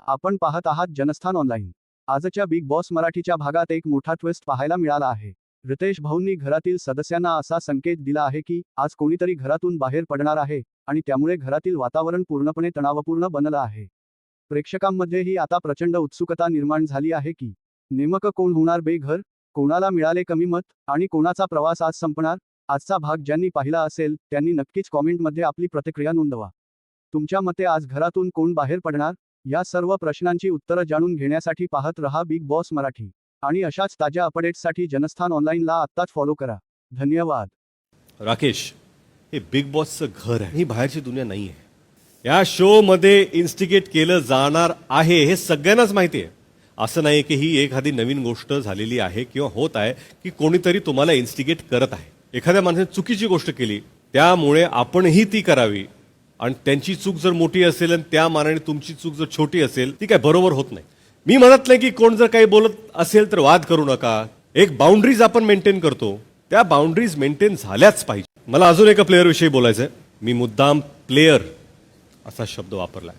आपण पाहत आहात जनस्थान ऑनलाईन। आजच्या बिग बॉस मराठीच्या भागात एक मोठा ट्विस्ट पाहायला मिळाला आहे। रितेश भाऊंनी घरातील सदस्यांना असा संकेत दिला आहे की आज कोणीतरी घरातून बाहेर पडणार आहे आणि त्यामुळे घरातील वातावरण पूर्णपणे तणावपूर्ण बनलं आहे। प्रेक्षकांमध्येही आता प्रचंड उत्सुकता निर्माण झाली आहे की नेमकं कोण होणार बेघर, कोणाला मिळाले कमी मत आणि कोणाचा प्रवास आज संपणार। आजचा भाग ज्यांनी पाहिला असेल त्यांनी नक्कीच कॉमेंटमध्ये आपली प्रतिक्रिया नोंदवा। तुमच्या मते आज घरातून कोण बाहेर पडणार? या सर्व प्रश्नांची उत्तरं जाणून घेण्यासाठी पाहत रहा बिग बॉस मराठी आणि अशाच ताज्या अपडेट्ससाठी जनस्थान ऑनलाईनला आत्ताच फॉलो करा। धन्यवाद। राकेश, हे बिग बॉसचं घर आहे, ही बाहेरची दुनिया नाही आहे। या शो मध्ये इन्स्टिगेट केलं जाणार आहे हे सगळ्यांनाच माहिती आहे। असं नाही की ही एखादी नवीन गोष्ट झालेली आहे किंवा होत आहे की कोणीतरी तुम्हाला इन्स्टिगेट करत आहे। एखाद्या माणसाने चुकीची गोष्ट केली त्यामुळे आपणही ती करावी आणि त्यांची चूक जर मोठी असेल आणि त्या मानाने तुमची चूक जर छोटी असेल ती काय बरोबर होत नाही। मी म्हणत नाही की कोण जर काही बोलत असेल तर वाद करू नका। एक बाउंड्रीज आपण मेंटेन करतो, त्या बाउंड्रीज मेंटेन झाल्याच पाहिजे। मला अजून एका प्लेअर विषयी बोलायचं आहे। मी मुद्दाम प्लेअर असा शब्द वापरलाय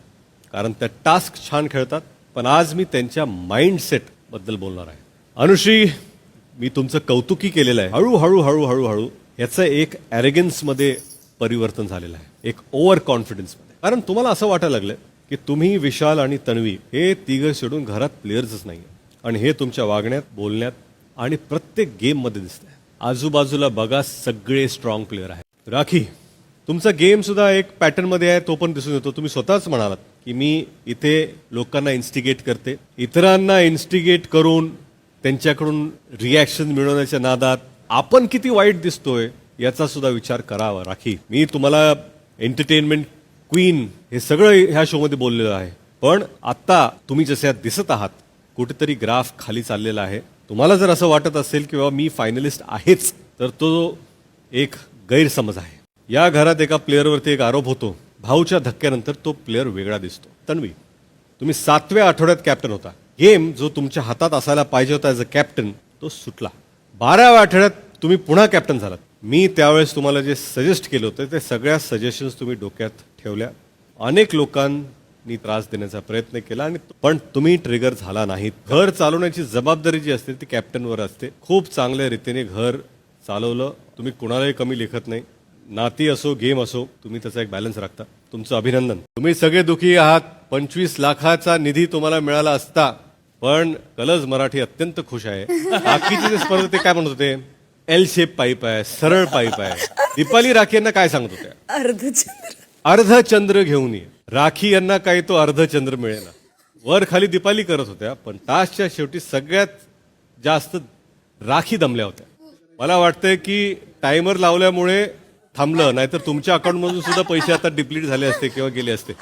कारण त्या टास्क छान खेळतात, पण आज मी त्यांच्या माइंडसेट बद्दल बोलणार आहे। अनुश्री, मी तुमचं कौतुकी केलेलं आहे। हळूहळू हळूहळू हळू याचं एक ॲरेगन्स मध्ये परिवर्तन झालेलं आहे, एक ओव्हर कॉन्फिडन्स मध्ये। कारण तुम्हाला असं वाटायला लागलं की तुम्ही, विशाल आणि तन्वी हे तिघं सोडून घरात प्लेयर्सच नाही आणि हे तुमच्या वागण्यात, बोलण्यात आणि प्रत्येक गेम मध्ये दिसतंय। आजूबाजूला बघा, सगळे स्ट्रॉंग प्लेअर आहेत। राखी, तुमचा गेम सुद्धा एक पॅटर्न मध्ये आहे, तो पण दिसून येतो। तुम्ही स्वतःच म्हणालात की मी इथे लोकांना इन्स्टिगेट करते, इतरांना इन्स्टिगेट करून त्यांच्याकडून रिॲक्शन मिळवण्याच्या नादात आपण किती वाईट दिसतोय याचा सुद्धा विचार करावा। राखी, मी तुम्हाला एंटरटेनमेंट क्वीन हे सगळं ह्या शो मध्ये बोललेलं आहे, पण आता तुम्ही जसे दिसत आहात कुठेतरी ग्राफ खाली चाललेला आहे। तुम्हाला जर असं वाटत असेल की बाबा मी फायनलिस्ट आहेच तर तो एक गैरसमज आहे। या घरात एका प्लेअरवरती एक आरोप होतो, भाऊच्या धक्क्यानंतर तो प्लेअर वेगळा दिसतो। तन्वी, तुम्ही 7व्या आठवड्यात कॅप्टन होता। गेम जो तुमच्या हातात असायला पाहिजे होता ॲज अ कॅप्टन तो सुटला। 12व्या आठवड्यात तुम्ही पुन्हा कॅप्टन झालात। मी त्यावेळेस तुम्हाला जे सजेस्ट केलं होतं ते सगळ्या सजेशन्स तुम्ही डोक्यात ठेवल्या। अनेक लोकांनी त्रास देण्याचा प्रयत्न केला आणि पण तुम्ही ट्रिगर झाला नाहीत। घर चालवण्याची जबाबदारी जी असते ती कॅप्टनवर असते। खूप चांगल्या रीतीने घर चालवलं तुम्ही, कुणालाही कमी लेखत नाही। नाती असो, गेम असो, तुम्ही त्याचा एक बॅलन्स राखता। तुमचं अभिनंदन। तुम्ही सगळे दुखी आहात। 25 लाखाचा निधी तुम्हाला मिळाला असता, पण कलर्स मराठी अत्यंत खुश आहे। बाकीचे जे स्पर्धक ते काय म्हणत होते, एल शेप पाईप आहे, सरळ पाईप आहे। दीपाली राखी यांना काय सांगत होत्या, अर्धचंद्र घेऊन ये। राखी यांना काही तो अर्धचंद्र मिळेना, वर खाली दीपाली करत होत्या, पण टास्कच्या शेवटी सगळ्यात जास्त राखी दमल्या होत्या। मला वाटतंय की टायमर लावल्यामुळे थांबलं, नाहीतर तुमच्या अकाउंटमधून सुद्धा पैसे आता डिप्लीट झाले असते किंवा गेले असते।